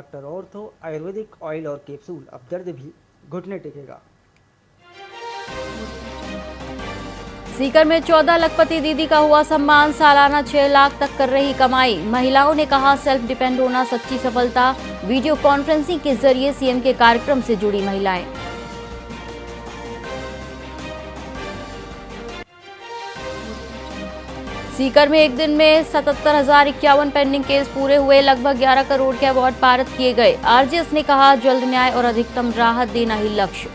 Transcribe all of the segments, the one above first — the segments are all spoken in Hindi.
डॉक्टर ऑर्थो आयुर्वेदिक ऑयल और कैप्सूल। अब दर्द भी घुटने टेकेगा। सीकर में 14 लखपति दीदी का हुआ सम्मान। सालाना 6 लाख तक कर रही कमाई। महिलाओं ने कहा सेल्फ डिपेंड होना सच्ची सफलता। वीडियो कॉन्फ्रेंसिंग के जरिए सीएम के कार्यक्रम से जुड़ी महिलाएं। सीकर में एक दिन में 77,051 पेंडिंग केस पूरे हुए। लगभग 11 करोड़ के अवार्ड पारित किए गए। आरजीएस ने कहा जल्द न्याय और अधिकतम राहत देना ही लक्ष्य।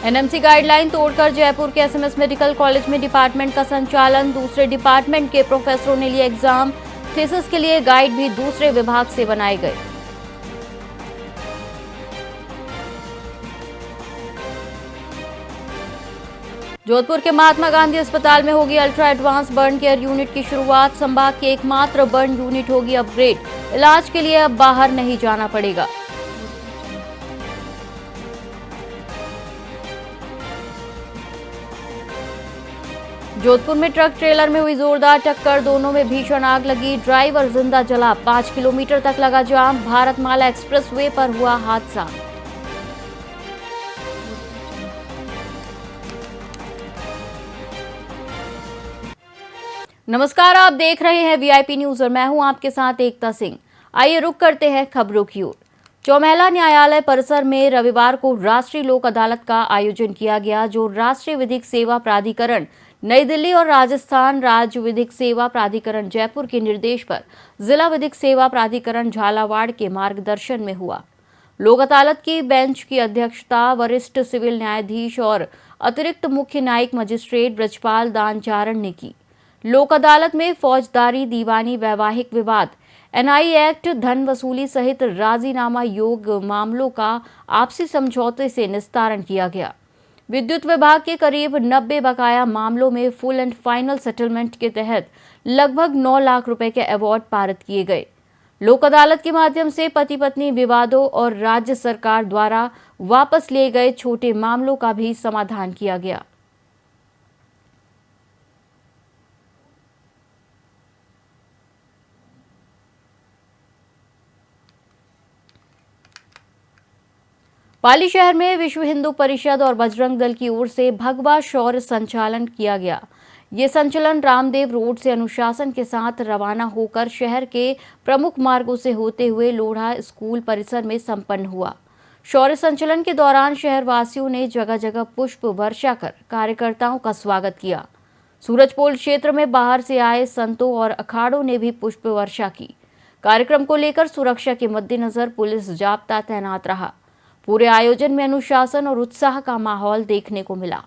एनएमसी गाइडलाइन तोड़कर जयपुर के एसएमएस मेडिकल कॉलेज में डिपार्टमेंट का संचालन। दूसरे डिपार्टमेंट के प्रोफेसरों ने लिए एग्जाम। थीसिस के लिए गाइड भी दूसरे विभाग से बनाए गए। जोधपुर के महात्मा गांधी अस्पताल में होगी ultra advance burn care unit की शुरुआत। संभाग की एकमात्र बर्न यूनिट होगी अपग्रेड। इलाज के लिए अब बाहर नहीं जाना पड़ेगा। जोधपुर में ट्रक ट्रेलर में हुई जोरदार टक्कर। दोनों में भीषण आग लगी। ड्राइवर जिंदा जला। 5 किलोमीटर तक लगा जाम। भारतमाला एक्सप्रेसवे पर हुआ हादसा। नमस्कार, आप देख रहे हैं वीआईपी न्यूज और मैं हूं आपके साथ एकता सिंह। आइए रुक करते हैं खबरों की ओर। चौमहला न्यायालय परिसर में रविवार को राष्ट्रीय लोक अदालत का आयोजन किया गया, जो राष्ट्रीय विधिक सेवा प्राधिकरण नई दिल्ली और राजस्थान राज्य विधिक सेवा प्राधिकरण जयपुर के निर्देश पर जिला विधिक सेवा प्राधिकरण झालावाड़ के मार्गदर्शन में हुआ। लोक अदालत की बेंच की अध्यक्षता वरिष्ठ सिविल न्यायाधीश और अतिरिक्त मुख्य न्यायिक मजिस्ट्रेट ब्रजपाल दानचारण ने की। लोक अदालत में फौजदारी, दीवानी, वैवाहिक विवाद, एनआई एक्ट, धन वसूली सहित राजीनामा योग मामलों का आपसी समझौते से निस्तारण किया गया। विद्युत विभाग के करीब 90 बकाया मामलों में फुल एंड फाइनल सेटलमेंट के तहत लगभग 9 लाख रुपए के अवार्ड पारित किए गए। लोक अदालत के माध्यम से पति पत्नी विवादों और राज्य सरकार द्वारा वापस लिए गए छोटे मामलों का भी समाधान किया गया। पाली शहर में विश्व हिंदू परिषद और बजरंग दल की ओर से भगवा शौर्य संचालन किया गया। ये संचलन रामदेव रोड से अनुशासन के साथ रवाना होकर शहर के प्रमुख मार्गों से होते हुए लोढ़ा स्कूल परिसर में संपन्न हुआ। शौर्य संचलन के दौरान शहरवासियों ने जगह जगह पुष्प वर्षा कर कार्यकर्ताओं का स्वागत किया। सूरजपोल क्षेत्र में बाहर से आए संतों और अखाड़ों ने भी पुष्प वर्षा की। कार्यक्रम को लेकर सुरक्षा के मद्देनजर पुलिस जाब्ता तैनात रहा। पूरे आयोजन में अनुशासन और उत्साह का माहौल देखने को मिला।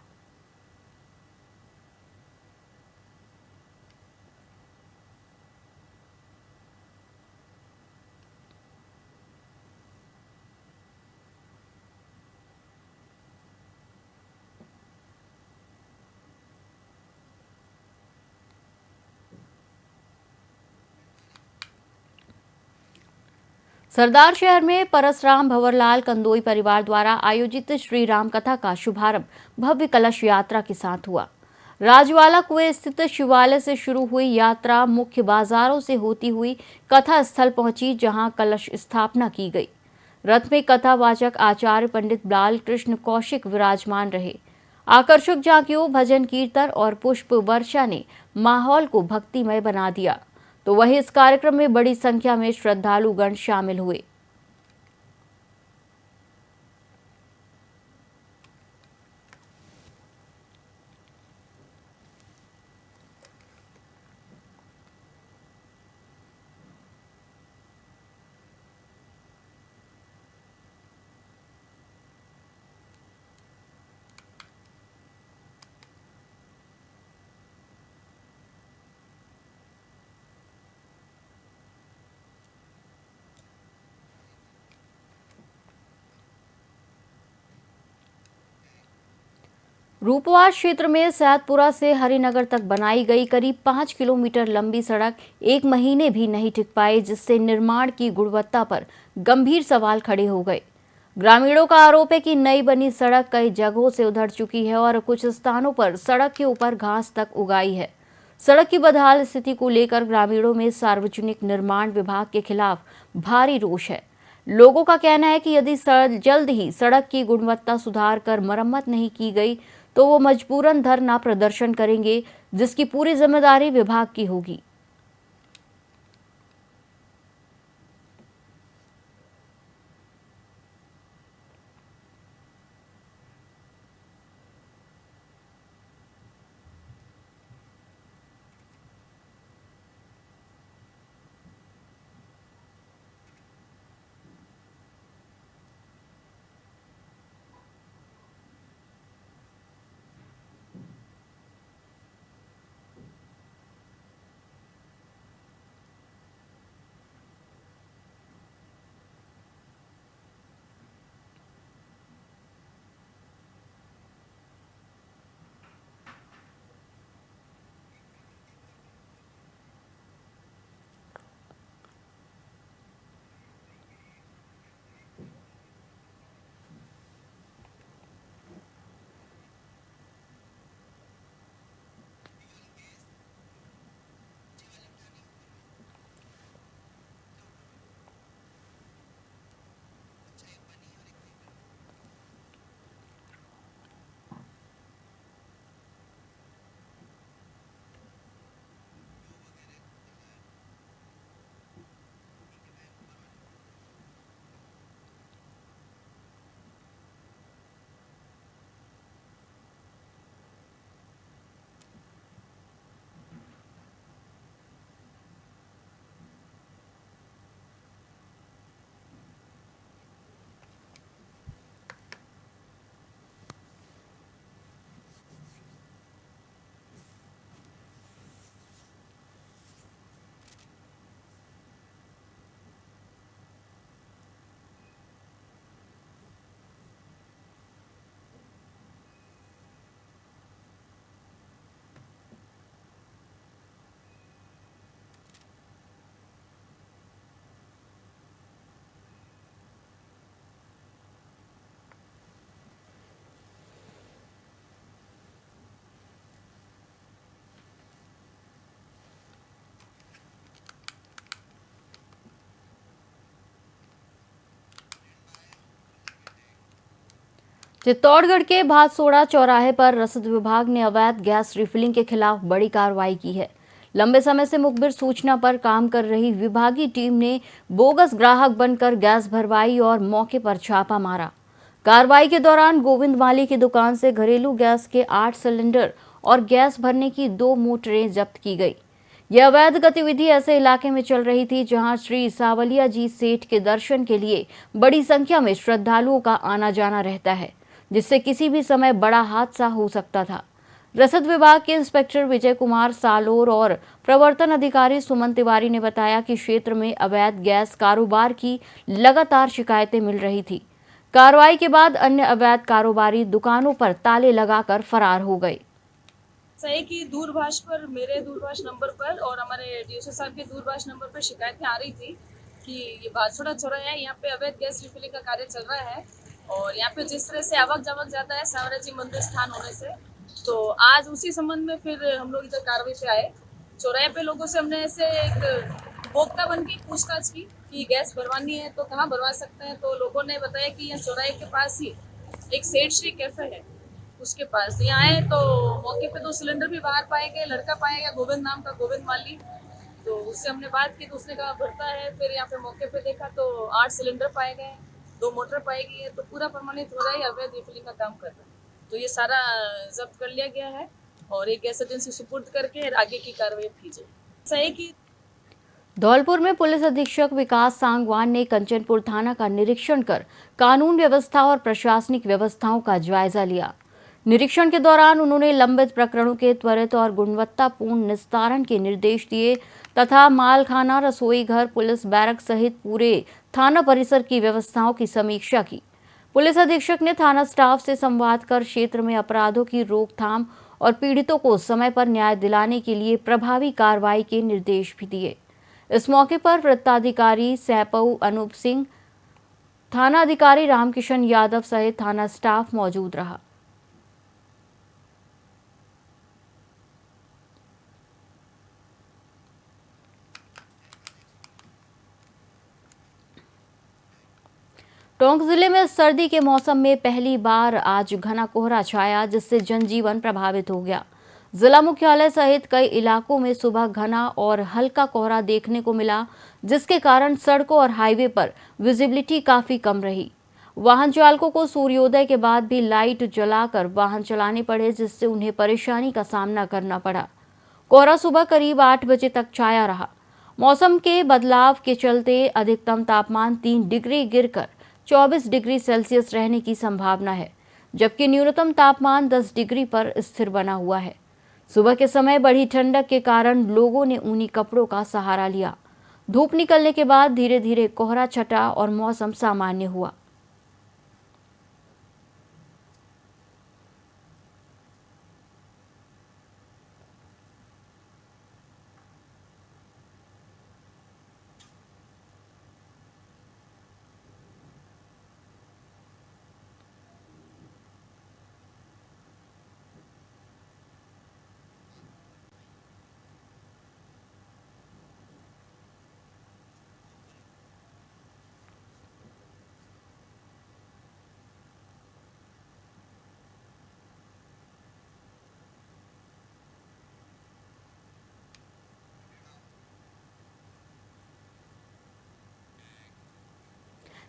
सरदार शहर में परसराम भंवरलाल कंदोई परिवार द्वारा आयोजित श्री राम कथा का शुभारंभ भव्य कलश यात्रा के साथ हुआ। राजवाला कुएं स्थित शिवालय से शुरू हुई यात्रा मुख्य बाजारों से होती हुई कथा स्थल पहुंची, जहां कलश स्थापना की गई। रथ में कथावाचक आचार्य पंडित बाल कृष्ण कौशिक विराजमान रहे। आकर्षक झांकियों, भजन कीर्तन और पुष्प वर्षा ने माहौल को भक्तिमय बना दिया। तो वहीं इस कार्यक्रम में बड़ी संख्या में श्रद्धालुगण शामिल हुए। रूपवास क्षेत्र में सैदपुरा से हरिनगर तक बनाई गई करीब 5 किलोमीटर लंबी सड़क 1 महीने भी नहीं टिक पाई, जिससे निर्माण की गुणवत्ता पर गंभीर सवाल खड़े हो गए। ग्रामीणों का आरोप है कि नई बनी सड़क कई जगहों से उधड़ चुकी है और कुछ स्थानों पर सड़क के ऊपर घास तक उगाई है। सड़क की बदहाल स्थिति को लेकर ग्रामीणों में सार्वजनिक निर्माण विभाग के खिलाफ भारी रोष है। लोगों का कहना है कि यदि जल्द ही सड़क की गुणवत्ता सुधार कर मरम्मत नहीं की गई तो वो मजबूरन धरना प्रदर्शन करेंगे, जिसकी पूरी जिम्मेदारी विभाग की होगी। चित्तौड़गढ़ के भादसोड़ा चौराहे पर रसद विभाग ने अवैध गैस रिफिलिंग के खिलाफ बड़ी कार्रवाई की है। लंबे समय से मुखबिर सूचना पर काम कर रही विभागीय टीम ने बोगस ग्राहक बनकर गैस भरवाई और मौके पर छापा मारा। कार्रवाई के दौरान गोविंद माली की दुकान से घरेलू गैस के 8 सिलेंडर और गैस भरने की 2 मोटरें जब्त की गई। यह अवैध गतिविधि ऐसे इलाके में चल रही थी जहां श्री सावलिया जी सेठ के दर्शन के लिए बड़ी संख्या में श्रद्धालुओं का आना जाना रहता है, जिससे किसी भी समय बड़ा हादसा हो सकता था। रसद विभाग के इंस्पेक्टर विजय कुमार सालोर और प्रवर्तन अधिकारी सुमन तिवारी ने बताया कि क्षेत्र में अवैध गैस कारोबार की लगातार शिकायतें मिल रही थी। कार्रवाई के बाद अन्य अवैध कारोबारी दुकानों पर ताले लगाकर फरार हो गए। सही कि दूरभाष पर, मेरे दूरभाष नंबर पर और हमारे डीओसी साहब के दूरभाष नंबर पर शिकायतें आ रही थी कि ये भादसोड़ा चौराहा है, यहाँ पे अवैध गैस रिफिलिंग का कार्य चल रहा है और यहाँ पे जिस तरह से आवक जावक जाता है सावरा जी मंदिर स्थान होने से, तो आज उसी संबंध में फिर हम लोग इधर कार्रवाई पे आए। चौराहे पे लोगों से हमने ऐसे एक भोक्ता बन की पूछताछ की कि गैस भरवानी है तो कहाँ भरवा सकते हैं, तो लोगों ने बताया कि यहाँ चौराहे के पास ही एक सेठ श्री कैफे है, उसके पास यहाँ आए तो मौके पे 2 सिलेंडर भी बाहर पाए गए। लड़का पाया गया गोविंद नाम का, गोविंद माली, तो उससे हमने बात की तो उसने कहा भरता है। फिर यहाँ पे मौके पे देखा तो 8 सिलेंडर पाए गए, 2 मोटर पाई गई है, तो पूरा प्रमाणित हो रहा है अवैध रिफिलिंग का काम कर रहा है। तो ये सारा जब्त कर लिया गया है और एक गैस एजेंसी सुपुर्द करके आगे की कार्रवाई की जाए। सही की धौलपुर में पुलिस अधीक्षक विकास सांगवान ने कंचनपुर थाना का निरीक्षण कर कानून व्यवस्था और प्रशासनिक व्यवस्थाओं का जायजा लिया। निरीक्षण के दौरान उन्होंने लंबित प्रकरणों के त्वरित और गुणवत्तापूर्ण निस्तारण के निर्देश दिए तथा मालखाना, रसोई घर, पुलिस बैरक सहित पूरे थाना परिसर की व्यवस्थाओं की समीक्षा की। पुलिस अधीक्षक ने थाना स्टाफ से संवाद कर क्षेत्र में अपराधों की रोकथाम और पीड़ितों को समय पर न्याय दिलाने के लिए प्रभावी कार्रवाई के निर्देश भी दिए। इस मौके पर वृत्ताधिकारी सैपऊ अनूप सिंह, थाना अधिकारी रामकिशन यादव सहित थाना स्टाफ मौजूद रहा। टोंक जिले में सर्दी के मौसम में पहली बार आज घना कोहरा छाया, जिससे जनजीवन प्रभावित हो गया। जिला मुख्यालय सहित कई इलाकों में सुबह घना और हल्का कोहरा देखने को मिला, जिसके कारण सड़कों और हाईवे पर विजिबिलिटी काफी कम रही। वाहन चालकों को सूर्योदय के बाद भी लाइट जलाकर वाहन चलाने पड़े, जिससे उन्हें परेशानी का सामना करना पड़ा। कोहरा सुबह करीब 8 बजे तक छाया रहा। मौसम के बदलाव के चलते अधिकतम तापमान 3 डिग्री गिरकर 24 डिग्री सेल्सियस रहने की संभावना है, जबकि न्यूनतम तापमान 10 डिग्री पर स्थिर बना हुआ है। सुबह के समय बढ़ी ठंडक के कारण लोगों ने ऊनी कपड़ों का सहारा लिया। धूप निकलने के बाद धीरे धीरे कोहरा छटा और मौसम सामान्य हुआ।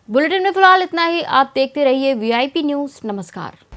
बुलेटिन में फिलहाल इतना ही। आप देखते रहिए VIP न्यूज़। नमस्कार।